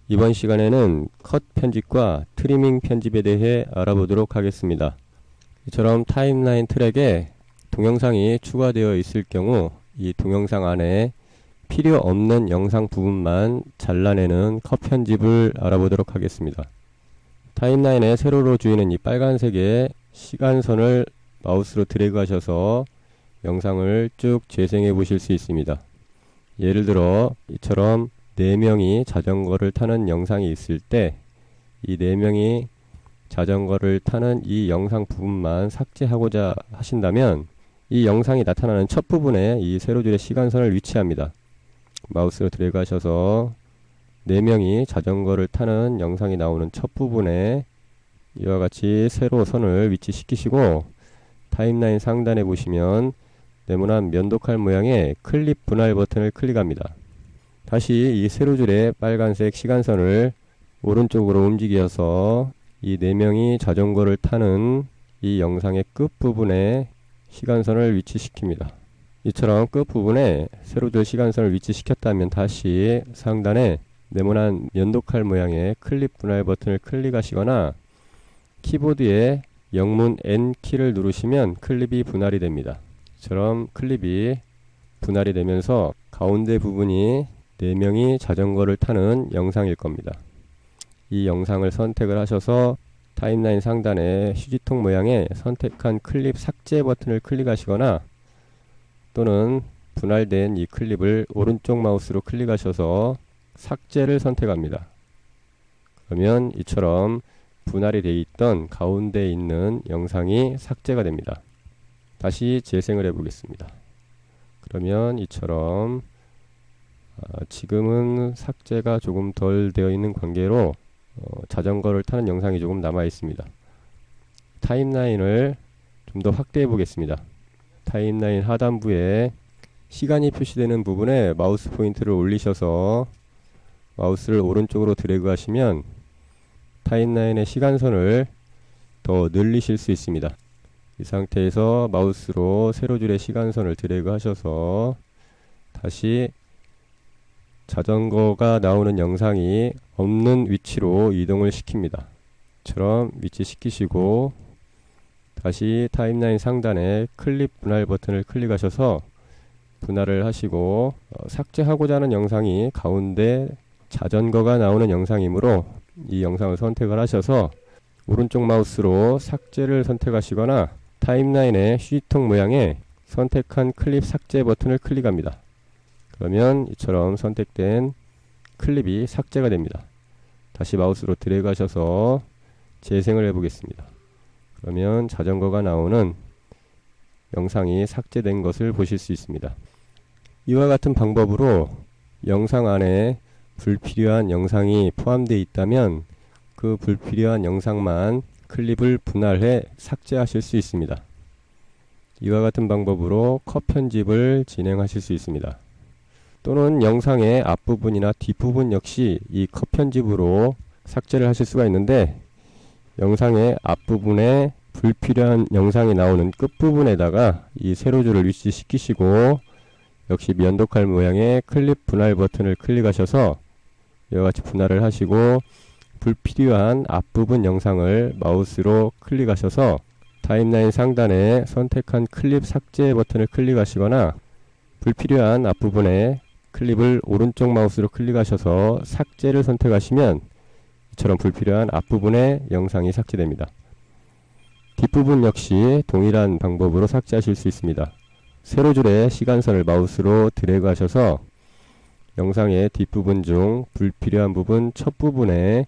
이번 시간에는 컷 편집과 트리밍 편집에 대해 알아보도록 하겠습니다. 이처럼 타임라인 트랙에 동영상이 추가되어 있을 경우 이 동영상 안에 필요 없는 영상 부분만 잘라내는 컷 편집을 알아보도록 하겠습니다. 타임라인에 세로로 조이는 이 빨간색의 시간선을 마우스로 드래그 하셔서 영상을 쭉 재생해 보실 수 있습니다. 예를 들어 이처럼 4명이 자전거를 타는 영상이 있을 때 이 4명이 자전거를 타는 이 영상 부분만 삭제하고자 하신다면 이 영상이 나타나는 첫 부분에 이 세로줄의 시간선을 위치합니다. 마우스로 드래그 하셔서 4명이 자전거를 타는 영상이 나오는 첫 부분에 이와 같이 세로선을 위치시키시고 타임라인 상단에 보시면 네모난 면도칼 모양의 클립 분할 버튼을 클릭합니다. 다시 이 세로줄의 빨간색 시간선을 오른쪽으로 움직여서 이 4명이 자전거를 타는 이 영상의 끝부분에 시간선을 위치시킵니다. 이처럼 끝부분에 세로줄 시간선을 위치시켰다면 다시 상단에 네모난 면도칼 모양의 클립 분할 버튼을 클릭하시거나 키보드에 영문 N키를 누르시면 클립이 분할이 됩니다. 이처럼 클립이 분할이 되면서 가운데 부분이 4명이 자전거를 타는 영상일 겁니다. 이 영상을 선택을 하셔서 타임라인 상단에 휴지통 모양의 선택한 클립 삭제 버튼을 클릭하시거나 또는 분할된 이 클립을 오른쪽 마우스로 클릭하셔서 삭제를 선택합니다. 그러면 이처럼 분할이 되어 있던 가운데 있는 영상이 삭제가 됩니다. 다시 재생을 해 보겠습니다. 그러면 이처럼 지금은 삭제가 조금 덜 되어 있는 관계로 자전거를 타는 영상이 조금 남아 있습니다. 타임라인을 좀 더 확대해 보겠습니다. 타임라인 하단부에 시간이 표시되는 부분에 마우스 포인트를 올리셔서 마우스를 오른쪽으로 드래그 하시면 타임라인의 시간선을 더 늘리실 수 있습니다. 이 상태에서 마우스로 세로줄의 시간선을 드래그 하셔서 다시 자전거가 나오는 영상이 없는 위치로 이동을 시킵니다. 이처럼 위치시키시고 다시 타임라인 상단에 클립 분할 버튼을 클릭하셔서 분할을 하시고 삭제하고자 하는 영상이 가운데 자전거가 나오는 영상이므로 이 영상을 선택을 하셔서 오른쪽 마우스로 삭제를 선택하시거나 타임라인의 휴지통 모양의 선택한 클립 삭제 버튼을 클릭합니다. 그러면 이처럼 선택된 클립이 삭제가 됩니다. 다시 마우스로 드래그 하셔서 재생을 해 보겠습니다. 그러면 자전거가 나오는 영상이 삭제된 것을 보실 수 있습니다. 이와 같은 방법으로 영상 안에 불필요한 영상이 포함되어 있다면 그 불필요한 영상만 클립을 분할해 삭제하실 수 있습니다. 이와 같은 방법으로 컷 편집을 진행하실 수 있습니다. 또는 영상의 앞부분이나 뒷부분 역시 이 컷 편집으로 삭제를 하실 수가 있는데 영상의 앞부분에 불필요한 영상이 나오는 끝부분에다가 이 세로줄을 위치시키시고 역시 면도칼 모양의 클립 분할 버튼을 클릭하셔서 이와 같이 분할을 하시고 불필요한 앞부분 영상을 마우스로 클릭하셔서 타임라인 상단에 선택한 클립 삭제 버튼을 클릭하시거나 불필요한 앞부분에 클립을 오른쪽 마우스로 클릭하셔서 삭제를 선택하시면 이처럼 불필요한 앞부분의 영상이 삭제됩니다. 뒷부분 역시 동일한 방법으로 삭제하실 수 있습니다. 세로줄의 시간선을 마우스로 드래그 하셔서 영상의 뒷부분 중 불필요한 부분 첫 부분에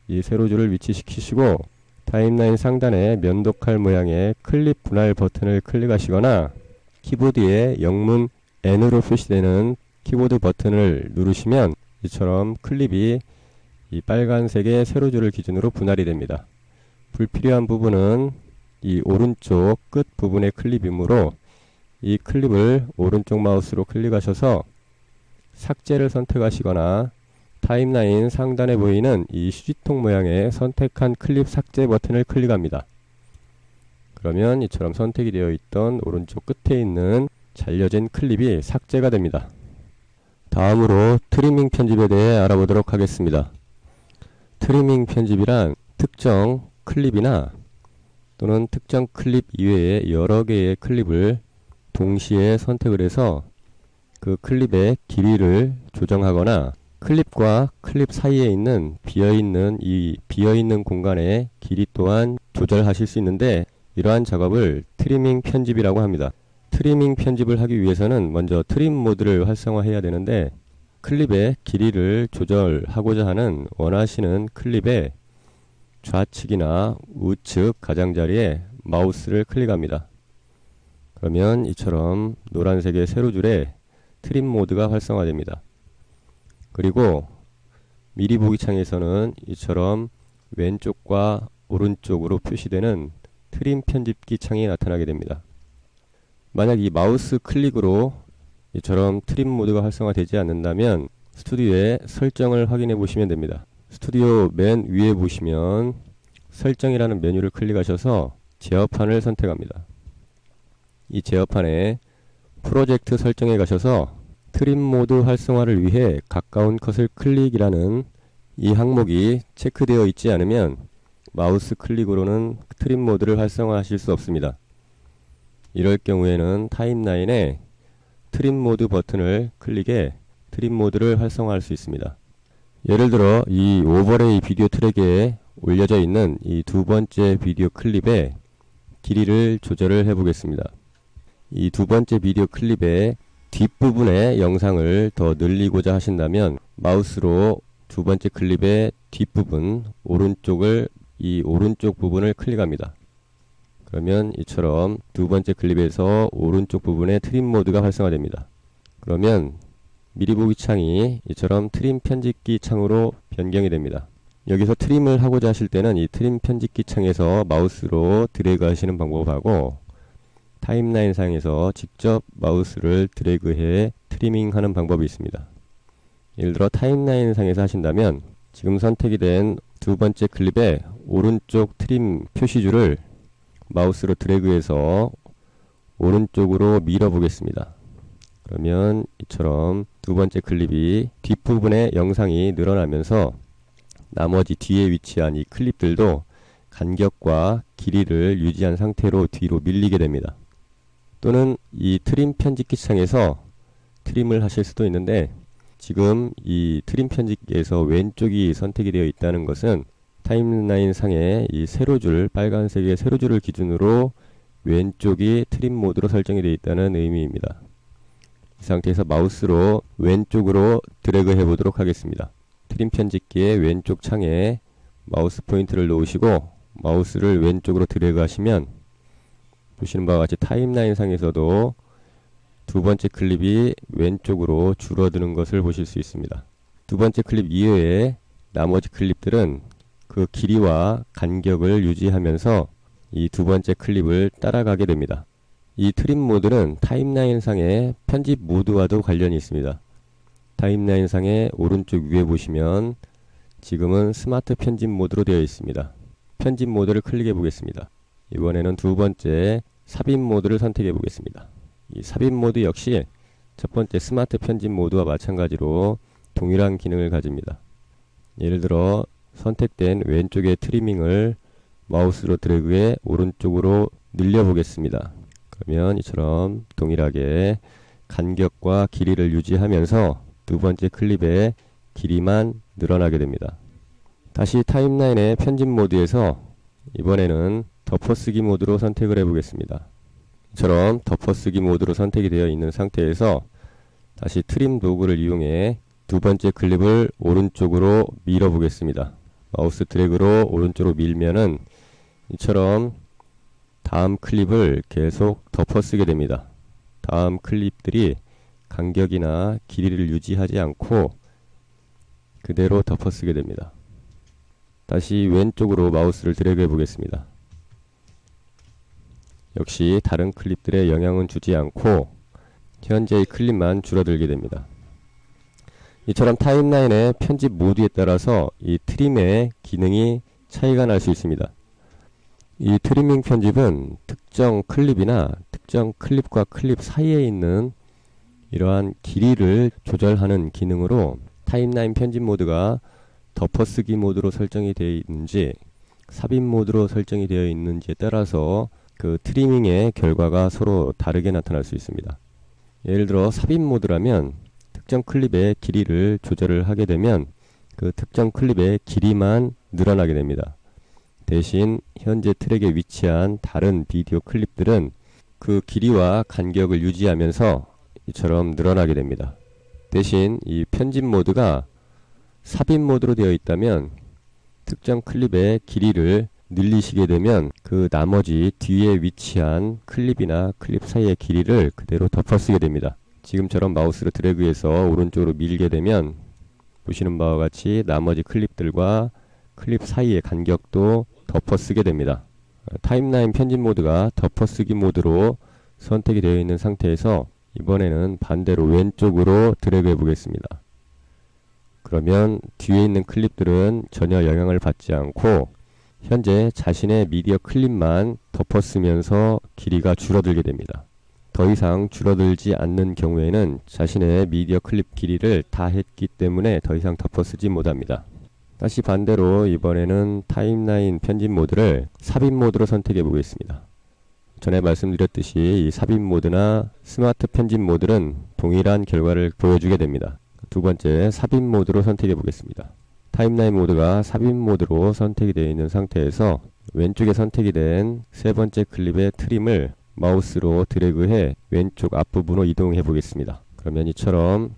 이 세로줄을 위치시키시고 타임라인 상단에 면도칼 모양의 클립 분할 버튼을 클릭하시거나 키보드에 영문 N으로 표시되는 키보드 버튼을 누르시면 이처럼 클립이 이 빨간색의 세로줄을 기준으로 분할이 됩니다. 불필요한 부분은 이 오른쪽 끝 부분의 클립이므로 이 클립을 오른쪽 마우스로 클릭하셔서 삭제를 선택하시거나 타임라인 상단에 보이는 이 휴지통 모양의 선택한 클립 삭제 버튼을 클릭합니다. 그러면 이처럼 선택이 되어 있던 오른쪽 끝에 있는 잘려진 클립이 삭제가 됩니다. 다음으로 트리밍 편집에 대해 알아보도록 하겠습니다. 트리밍 편집이란 특정 클립이나 또는 특정 클립 이외에 여러 개의 클립을 동시에 선택을 해서 그 클립의 길이를 조정하거나 클립과 클립 사이에 있는 비어있는 공간의 길이 또한 조절하실 수 있는데, 이러한 작업을 트리밍 편집이라고 합니다. 트리밍 편집을 하기 위해서는 먼저 트림 모드를 활성화해야 되는데, 클립의 길이를 조절하고자 하는 원하시는 클립의 좌측이나 우측 가장자리에 마우스를 클릭합니다. 그러면 이처럼 노란색의 세로줄에 트림 모드가 활성화됩니다. 그리고 미리 보기 창에서는 이처럼 왼쪽과 오른쪽으로 표시되는 트림 편집기 창이 나타나게 됩니다. 만약 이 마우스 클릭으로 이처럼 트림 모드가 활성화되지 않는다면 스튜디오의 설정을 확인해 보시면 됩니다. 스튜디오 맨 위에 보시면 설정이라는 메뉴를 클릭하셔서 제어판을 선택합니다. 이 제어판에 프로젝트 설정에 가셔서 트림 모드 활성화를 위해 가까운 컷을 클릭이라는 이 항목이 체크되어 있지 않으면 마우스 클릭으로는 트림 모드를 활성화하실 수 없습니다. 이럴 경우에는 타임라인에 트림 모드 버튼을 클릭해 트림 모드를 활성화할 수 있습니다. 예를 들어 이 오버레이 비디오 트랙에 올려져 있는 이 두 번째 비디오 클립의 길이를 조절을 해 보겠습니다. 이 두 번째 비디오 클립의 뒷부분의 영상을 더 늘리고자 하신다면 마우스로 두 번째 클립의 뒷부분 이 오른쪽 부분을 클릭합니다. 그러면 이처럼 두 번째 클립에서 오른쪽 부분에 트림 모드가 활성화됩니다. 그러면 미리 보기 창이 이처럼 트림 편집기 창으로 변경이 됩니다. 여기서 트림을 하고자 하실 때는 이 트림 편집기 창에서 마우스로 드래그 하시는 방법하고 타임라인 상에서 직접 마우스를 드래그해 트리밍 하는 방법이 있습니다. 예를 들어 타임라인 상에서 하신다면 지금 선택이 된 두 번째 클립의 오른쪽 트림 표시줄을 마우스로 드래그해서 오른쪽으로 밀어 보겠습니다. 그러면 이처럼 두 번째 클립이 뒷부분의 영상이 늘어나면서 나머지 뒤에 위치한 이 클립들도 간격과 길이를 유지한 상태로 뒤로 밀리게 됩니다. 또는 이 트림 편집기 창에서 트림을 하실 수도 있는데, 지금 이 트림 편집기에서 왼쪽이 선택이 되어 있다는 것은 타임라인 상의 이 세로줄, 빨간색의 세로줄을 기준으로 왼쪽이 트림 모드로 설정이 되어 있다는 의미입니다. 이 상태에서 마우스로 왼쪽으로 드래그 해 보도록 하겠습니다. 트림 편집기의 왼쪽 창에 마우스 포인트를 놓으시고 마우스를 왼쪽으로 드래그 하시면 보시는 바와 같이 타임라인 상에서도 두 번째 클립이 왼쪽으로 줄어드는 것을 보실 수 있습니다. 두 번째 클립 이외에 나머지 클립들은 그 길이와 간격을 유지하면서 이 두 번째 클립을 따라가게 됩니다. 이 트림 모드는 타임라인 상의 편집 모드와도 관련이 있습니다. 타임라인 상의 오른쪽 위에 보시면 지금은 스마트 편집 모드로 되어 있습니다. 편집 모드를 클릭해 보겠습니다. 이번에는 두 번째 삽입 모드를 선택해 보겠습니다. 이 삽입 모드 역시 첫 번째 스마트 편집 모드와 마찬가지로 동일한 기능을 가집니다. 예를 들어 선택된 왼쪽의 트리밍을 마우스로 드래그해 오른쪽으로 늘려 보겠습니다. 그러면 이처럼 동일하게 간격과 길이를 유지하면서 두 번째 클립의 길이만 늘어나게 됩니다. 다시 타임라인의 편집 모드에서 이번에는 덮어쓰기 모드로 선택을 해 보겠습니다. 이처럼 덮어쓰기 모드로 선택이 되어 있는 상태에서 다시 트림 도구를 이용해 두 번째 클립을 오른쪽으로 밀어 보겠습니다. 마우스 드래그로 오른쪽으로 밀면은 이처럼 다음 클립을 계속 덮어쓰게 됩니다. 다음 클립들이 간격이나 길이를 유지하지 않고 그대로 덮어쓰게 됩니다. 다시 왼쪽으로 마우스를 드래그 해 보겠습니다. 역시 다른 클립들에 영향은 주지 않고 현재의 클립만 줄어들게 됩니다. 이처럼 타임라인의 편집 모드에 따라서 이 트림의 기능이 차이가 날 수 있습니다. 이 트리밍 편집은 특정 클립이나 특정 클립과 클립 사이에 있는 이러한 길이를 조절하는 기능으로 타임라인 편집 모드가 덮어쓰기 모드로 설정이 되어 있는지 삽입 모드로 설정이 되어 있는지에 따라서 그 트리밍의 결과가 서로 다르게 나타날 수 있습니다. 예를 들어 삽입 모드라면 특정 클립의 길이를 조절을 하게 되면 그 특정 클립의 길이만 늘어나게 됩니다. 대신 현재 트랙에 위치한 다른 비디오 클립들은 그 길이와 간격을 유지하면서 이처럼 늘어나게 됩니다. 대신 이 편집 모드가 삽입 모드로 되어 있다면 특정 클립의 길이를 늘리시게 되면 그 나머지 뒤에 위치한 클립이나 클립 사이의 길이를 그대로 덮어쓰게 됩니다. 지금처럼 마우스로 드래그해서 오른쪽으로 밀게 되면 보시는 바와 같이 나머지 클립들과 클립 사이의 간격도 덮어쓰게 됩니다. 타임라인 편집 모드가 덮어쓰기 모드로 선택이 되어 있는 상태에서 이번에는 반대로 왼쪽으로 드래그 해 보겠습니다. 그러면 뒤에 있는 클립들은 전혀 영향을 받지 않고 현재 자신의 미디어 클립만 덮어쓰면서 길이가 줄어들게 됩니다. 더 이상 줄어들지 않는 경우에는 자신의 미디어 클립 길이를 다 했기 때문에 더 이상 덮어쓰지 못합니다. 다시 반대로 이번에는 타임라인 편집 모드를 삽입 모드로 선택해 보겠습니다. 전에 말씀드렸듯이 이 삽입 모드나 스마트 편집 모드는 동일한 결과를 보여주게 됩니다. 두 번째 삽입 모드로 선택해 보겠습니다. 타임라인 모드가 삽입 모드로 선택이 되어 있는 상태에서 왼쪽에 선택이 된 세 번째 클립의 트림을 마우스로 드래그해 왼쪽 앞부분으로 이동해 보겠습니다. 그러면 이처럼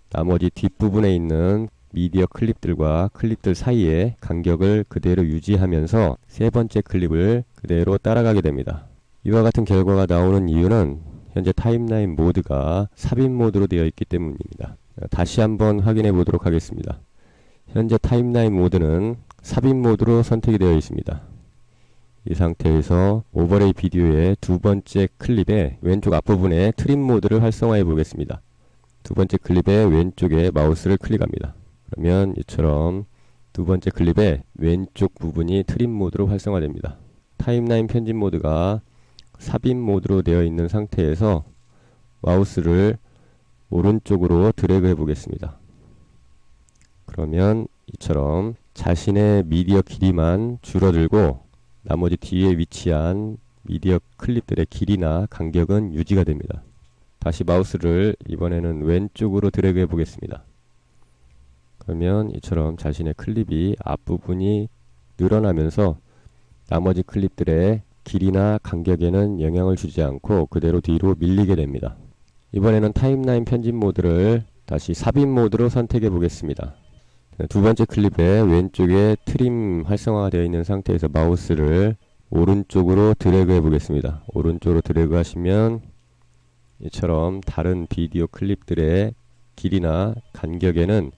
나머지 뒷부분에 있는 미디어 클립들과 클립들 사이의 간격을 그대로 유지하면서 세 번째 클립을 그대로 따라가게 됩니다. 이와 같은 결과가 나오는 이유는 현재 타임라인 모드가 삽입 모드로 되어 있기 때문입니다. 다시 한번 확인해 보도록 하겠습니다. 현재 타임라인 모드는 삽입 모드로 선택이 되어 있습니다. 이 상태에서 오버레이 비디오의 두 번째 클립의 왼쪽 앞부분에 트림 모드를 활성화해 보겠습니다. 두 번째 클립의 왼쪽에 마우스를 클릭합니다. 그러면 이처럼 두 번째 클립의 왼쪽 부분이 트림 모드로 활성화됩니다. 타임라인 편집 모드가 삽입 모드로 되어 있는 상태에서 마우스를 오른쪽으로 드래그 해 보겠습니다. 그러면 이처럼 자신의 미디어 길이만 줄어들고 나머지 뒤에 위치한 미디어 클립들의 길이나 간격은 유지가 됩니다. 다시 마우스를 이번에는 왼쪽으로 드래그 해 보겠습니다. 그러면 이처럼 자신의 클립이 앞부분이 늘어나면서 나머지 클립들의 길이나 간격에는 영향을 주지 않고 그대로 뒤로 밀리게 됩니다. 이번에는 타임라인 편집 모드를 다시 삽입 모드로 선택해 보겠습니다. 두 번째 클립의 왼쪽에 트림 활성화가 되어 있는 상태에서 마우스를 오른쪽으로 드래그 해 보겠습니다. 오른쪽으로 드래그 하시면 이처럼 다른 비디오 클립들의 길이나 간격에는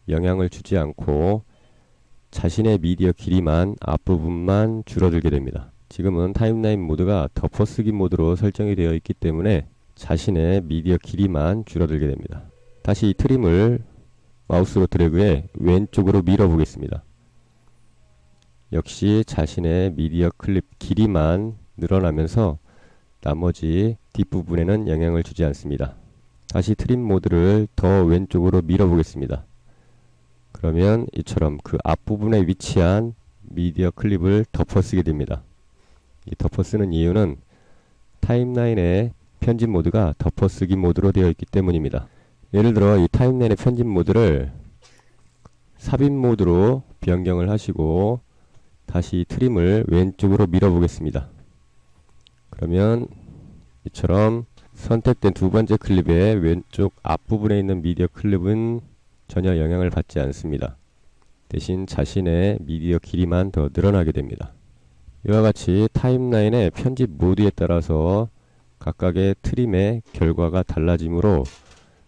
영향을 주지 않고 자신의 미디어 길이만 앞부분만 줄어들게 됩니다. 지금은 타임라인 모드가 덮어쓰기 모드로 설정이 되어 있기 때문에 자신의 미디어 길이만 줄어들게 됩니다. 다시 이 트림을 마우스로 드래그해 왼쪽으로 밀어 보겠습니다. 역시 자신의 미디어 클립 길이만 늘어나면서 나머지 뒷부분에는 영향을 주지 않습니다. 다시 트림 모드를 더 왼쪽으로 밀어 보겠습니다. 그러면 이처럼 그 앞부분에 위치한 미디어 클립을 덮어쓰게 됩니다. 이 덮어쓰는 이유는 타임라인의 편집 모드가 덮어쓰기 모드로 되어 있기 때문입니다. 예를 들어 이 타임라인의 편집 모드를 삽입 모드로 변경을 하시고 다시 트림을 왼쪽으로 밀어 보겠습니다. 그러면 이처럼 선택된 두 번째 클립의 왼쪽 앞부분에 있는 미디어 클립은 전혀 영향을 받지 않습니다. 대신 자신의 미디어 길이만 더 늘어나게 됩니다. 이와 같이 타임라인의 편집 모드에 따라서 각각의 트림의 결과가 달라지므로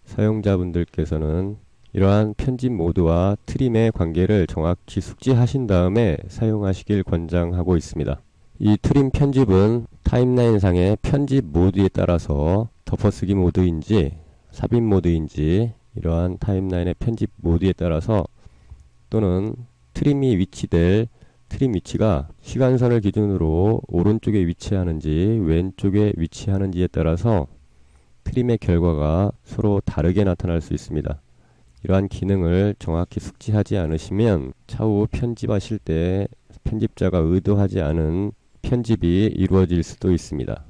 사용자분들께서는 이러한 편집 모드와 트림의 관계를 정확히 숙지하신 다음에 사용하시길 권장하고 있습니다. 이 트림 편집은 타임라인상의 편집 모드에 따라서 덮어쓰기 모드인지 삽입 모드인지 이러한 타임라인의 편집 모드에 따라서 또는 트림이 위치될 트림 위치가 시간선을 기준으로 오른쪽에 위치하는지 왼쪽에 위치하는지에 따라서 트림의 결과가 서로 다르게 나타날 수 있습니다. 이러한 기능을 정확히 숙지하지 않으시면 차후 편집하실 때 편집자가 의도하지 않은 편집이 이루어질 수도 있습니다.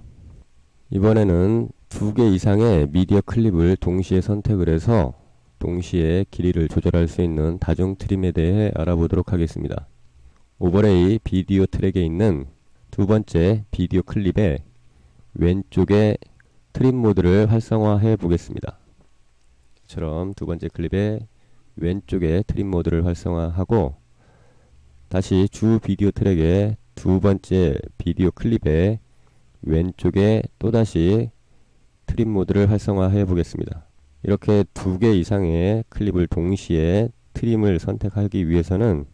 이번에는 2개 이상의 미디어 클립을 동시에 선택을 해서 동시에 길이를 조절할 수 있는 다중 트림에 대해 알아보도록 하겠습니다. 오버레이 비디오 트랙에 있는 두 번째 비디오 클립의 왼쪽에 트림 모드를 활성화해 보겠습니다. 이처럼 두 번째 클립의 왼쪽에 트림 모드를 활성화하고 다시 주 비디오 트랙의 두 번째 비디오 클립의 왼쪽에 또다시 트림 모드를 활성화해 보겠습니다. 이렇게 2개 이상의 클립을 동시에 트림을 선택하기 위해서는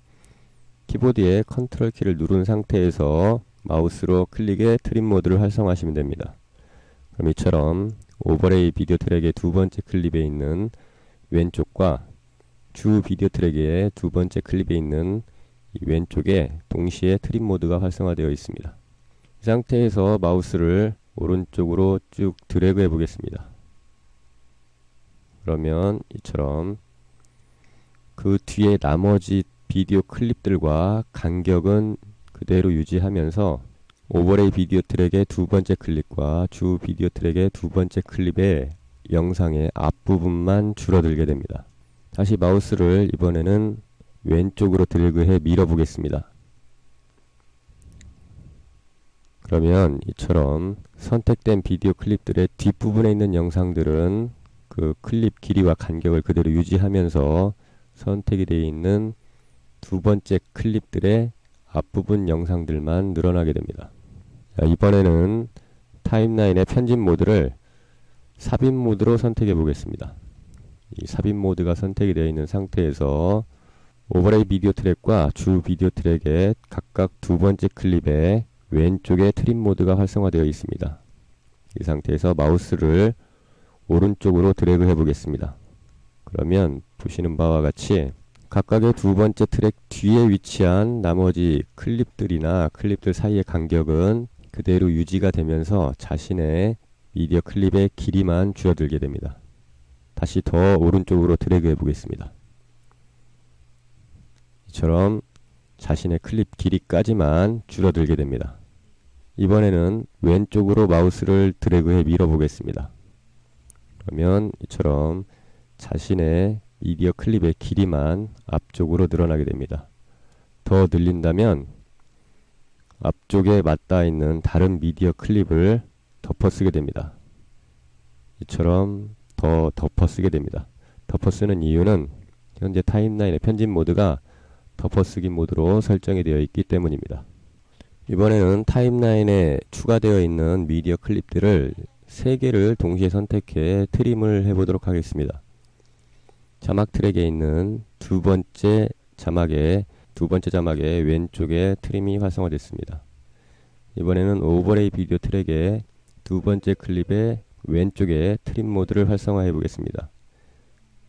키보드의 컨트롤 키를 누른 상태에서 마우스로 클릭해 트림 모드를 활성화하시면 됩니다. 그럼 이처럼 오버레이 비디오 트랙의 두 번째 클립에 있는 왼쪽과 주 비디오 트랙의 두 번째 클립에 있는 이 왼쪽에 동시에 트림 모드가 활성화되어 있습니다. 이 상태에서 마우스를 오른쪽으로 쭉 드래그 해 보겠습니다. 그러면 이처럼 그 뒤에 나머지 비디오 클립들과 간격은 그대로 유지하면서 오버레이 비디오 트랙의 두 번째 클립과 주 비디오 트랙의 두 번째 클립의 영상의 앞부분만 줄어들게 됩니다. 다시 마우스를 이번에는 왼쪽으로 드래그해 밀어 보겠습니다. 그러면 이처럼 선택된 비디오 클립들의 뒷부분에 있는 영상들은 그 클립 길이와 간격을 그대로 유지하면서 선택이 되어 있는 두 번째 클립들의 앞부분 영상들만 늘어나게 됩니다. 자, 이번에는 타임라인의 편집 모드를 삽입 모드로 선택해 보겠습니다. 이 삽입 모드가 선택이 되어 있는 상태에서 오버레이 비디오 트랙과 주 비디오 트랙의 각각 두 번째 클립의 왼쪽에 트림 모드가 활성화되어 있습니다. 이 상태에서 마우스를 오른쪽으로 드래그 해 보겠습니다. 그러면 보시는 바와 같이 각각의 두 번째 트랙 뒤에 위치한 나머지 클립들이나 클립들 사이의 간격은 그대로 유지가 되면서 자신의 미디어 클립의 길이만 줄어들게 됩니다. 다시 더 오른쪽으로 드래그 해 보겠습니다. 이처럼 자신의 클립 길이까지만 줄어들게 됩니다. 이번에는 왼쪽으로 마우스를 드래그해 밀어 보겠습니다. 그러면 이처럼 자신의 미디어 클립의 길이만 앞쪽으로 늘어나게 됩니다. 더 늘린다면 앞쪽에 맞닿아 있는 다른 미디어 클립을 덮어쓰게 됩니다. 이처럼 더 덮어쓰게 됩니다. 덮어쓰는 이유는 현재 타임라인의 편집 모드가 덮어쓰기 모드로 설정이 되어 있기 때문입니다. 이번에는 타임라인에 추가되어 있는 미디어 클립들을 3개를 동시에 선택해 트림을 해보도록 하겠습니다. 자막 트랙에 있는 두 번째 자막의 왼쪽에 트림이 활성화됐습니다. 이번에는 오버레이 비디오 트랙의 두 번째 클립의 왼쪽에 트림 모드를 활성화해 보겠습니다.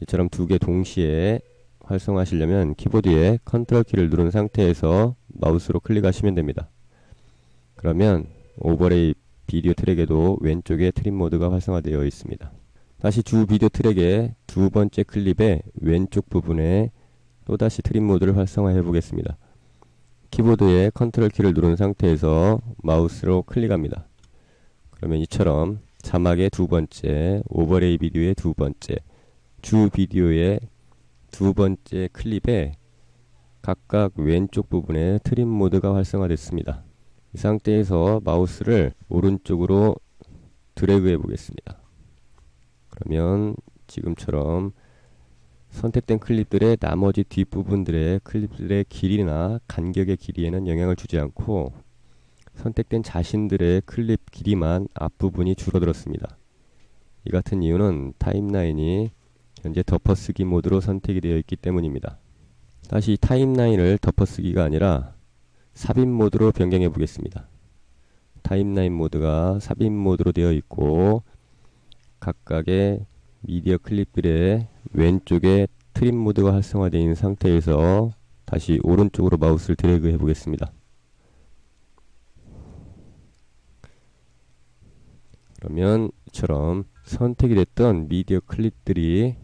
이처럼 2개 동시에 활성화하시려면 키보드에 컨트롤 키를 누른 상태에서 마우스로 클릭하시면 됩니다. 그러면 오버레이 비디오 트랙에도 왼쪽에 트림 모드가 활성화되어 있습니다. 다시 주 비디오 트랙의 두 번째 클립의 왼쪽 부분에 또다시 트림 모드를 활성화해 보겠습니다. 키보드에 컨트롤 키를 누른 상태에서 마우스로 클릭합니다. 그러면 이처럼 자막의 두 번째, 오버레이 비디오의 두 번째, 주 비디오의 두 번째 클립에 각각 왼쪽 부분에 트림 모드가 활성화됐습니다. 이 상태에서 마우스를 오른쪽으로 드래그 해 보겠습니다. 그러면 지금처럼 선택된 클립들의 나머지 뒷부분들의 클립들의 길이나 간격의 길이에는 영향을 주지 않고 선택된 자신들의 클립 길이만 앞부분이 줄어들었습니다. 이 같은 이유는 타임라인이 현재 덮어쓰기 모드로 선택이 되어 있기 때문입니다. 다시 타임라인을 덮어쓰기가 아니라 삽입 모드로 변경해 보겠습니다. 타임라인 모드가 삽입 모드로 되어 있고 각각의 미디어 클립들의 왼쪽에 트림 모드가 활성화되어 있는 상태에서 다시 오른쪽으로 마우스를 드래그 해 보겠습니다. 그러면 이처럼 선택이 됐던 미디어 클립들이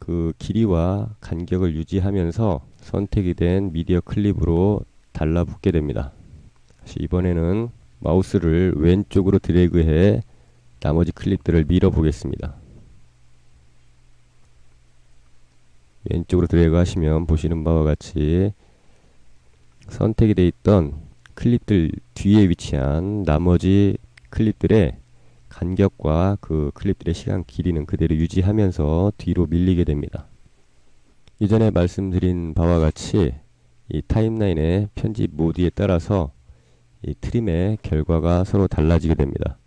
그 길이와 간격을 유지하면서 선택이 된 미디어 클립으로 달라붙게 됩니다. 다시 이번에는 마우스를 왼쪽으로 드래그해 나머지 클립들을 밀어 보겠습니다. 왼쪽으로 드래그 하시면 보시는 바와 같이 선택이 되어 있던 클립들 뒤에 위치한 나머지 클립들의 간격과 그 클립들의 시간 길이는 그대로 유지하면서 뒤로 밀리게 됩니다. 이전에 말씀드린 바와 같이 이 타임라인의 편집 모드에 따라서 이 트림의 결과가 서로 달라지게 됩니다.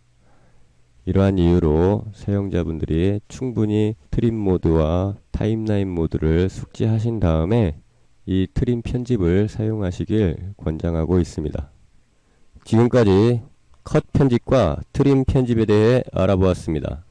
이러한 이유로 사용자분들이 충분히 트림 모드와 타임라인 모드를 숙지하신 다음에 이 트림 편집을 사용하시길 권장하고 있습니다. 지금까지 컷 편집과 트림 편집에 대해 알아보았습니다.